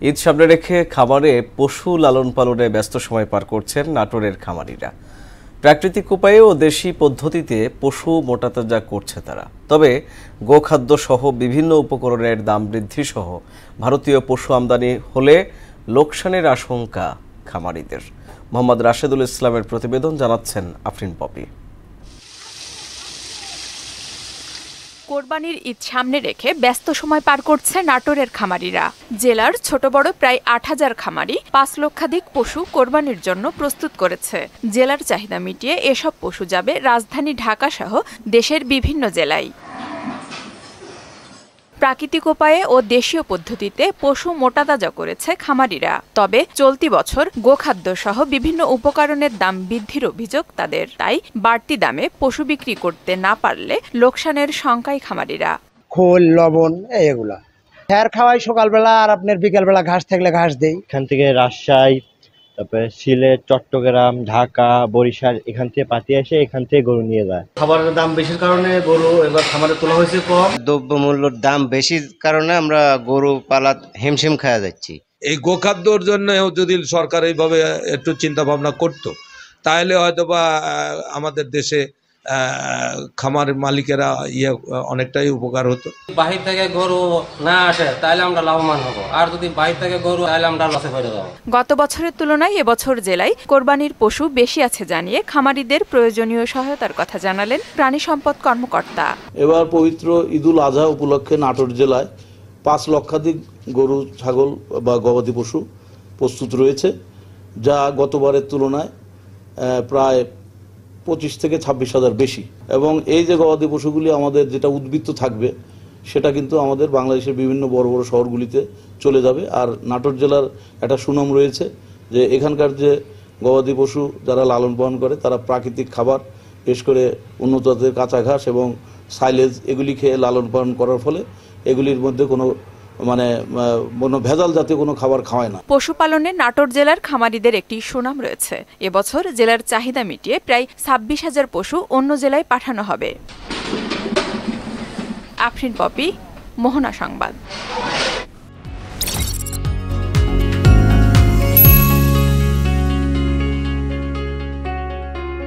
ঈদ সামনে রেখে খামারে পশু লালন পালনে ব্যস্ত সময় পার করছেন নাটোরের খামারিরা। প্রাকৃতিক উপায়ে ও দেশি পদ্ধতিতে পশু মোটাতাজা করছে তারা। তবে গোখাদ্য সহ বিভিন্ন উপকরণের দাম বৃদ্ধি সহ ভারতীয় পশু আমদানি হলে লোকসানের আশঙ্কা খামারিদের। মোহাম্মদ রাশেদুল ইসলামের প্রতিবেদন, জানাচ্ছেন আফরিন পপি। কোরবানির ঈদ সামনে রেখে ব্যস্ত সময় পার করছে নাটোরের খামারিরা। জেলার ছোট বড় প্রায় ৮,০০০ খামারি ৫ লক্ষাধিক পশু কোরবানির জন্য প্রস্তুত করেছে। জেলার চাহিদা মিটিয়ে এসব পশু যাবে রাজধানী ঢাকা সহ দেশের বিভিন্ন জেলায়। প্রাকৃতিক উপায়ে ও দেশীয় পদ্ধতিতে পশু মোটাতাজা করেছে খামারিরা। তবে চলতি বছর গোখাদ্য সহ বিভিন্ন উপকরণের দাম বৃদ্ধির অভিযোগ তাদের। তাই বাড়তি দামে পশু বিক্রি করতে না পারলে লোকসানের শঙ্কায় খামারিরা। খোল, লবণ এগুলা হ্যার খাওয়াই সকালবেলা, আর আপনার বিকালবেলা ঘাস থাকলে ঘাস দেই। এখান থেকে রাজশাহী, তারপরে সিলেট, চট্টগ্রাম, ঢাকা, বরিশাল এখান থেকে পাতি আসে, এখান থেকে গরু নিয়ে যায়। খাবারের দাম বেশির কারণে গরু এবার খামারে তোলা হয়েছে কম। দ্রব্যমূল্যের দাম বেশির কারণে আমরা গরু পালা হিমশিম খাওয়া যাচ্ছি। এই গোখাদ্যর জন্য যদি সরকার এইভাবে একটু চিন্তা ভাবনা করত, তাহলে হয়তোবা আমাদের দেশে খামারের মালিকেরা অনেকটাই উপকার হতো। বাহির থেকে গরু না আসে তাহলে আমরা লাভবান হব, আর যদি বাহির থেকে গরু তাহলে আমরা লসে পড়ে যাব। গত বছরের তুলনায় এবছর জেলায় কোরবানির পশু বেশি আছে জানিয়ে খামারিদের প্রয়োজনীয় সহায়তার কথা জানালেন প্রাণী সম্পদ কর্মকর্তা। এবার পবিত্র ঈদুল আজহা উপলক্ষে নাটোর জেলায় ৫ লক্ষাধিক গরু, ছাগল বা গবাদি পশু প্রস্তুত রয়েছে, যা গতবারের তুলনায় প্রায় ২৫ থেকে ২৬,০০০ বেশি। এবং এই যে গবাদি পশুগুলি আমাদের যেটা উদ্বৃত্ত থাকবে, সেটা কিন্তু আমাদের বাংলাদেশের বিভিন্ন বড় বড় শহরগুলিতে চলে যাবে। আর নাটোর জেলার একটা সুনাম রয়েছে যে এখানকার যে গবাদি পশু যারা লালন পালন করে তারা প্রাকৃতিক খাবার, বিশেষ করে উন্নত জাতের কাঁচা ঘাস এবং সাইলেজ এগুলি খেয়ে লালন পালন করার ফলে এগুলির মধ্যে কোনো ভেজাল জাতীয় কোনো খাবার খাওয়ায় না। পশুপালনে নাটোর জেলার খামারিদের একটি সুনাম রয়েছে। এবছর জেলার চাহিদা মিটিয়ে প্রায় ২৬,০০০ পশু অন্য জেলায় পাঠানো হবে। আফরিন পপি, মোহনা সংবাদ।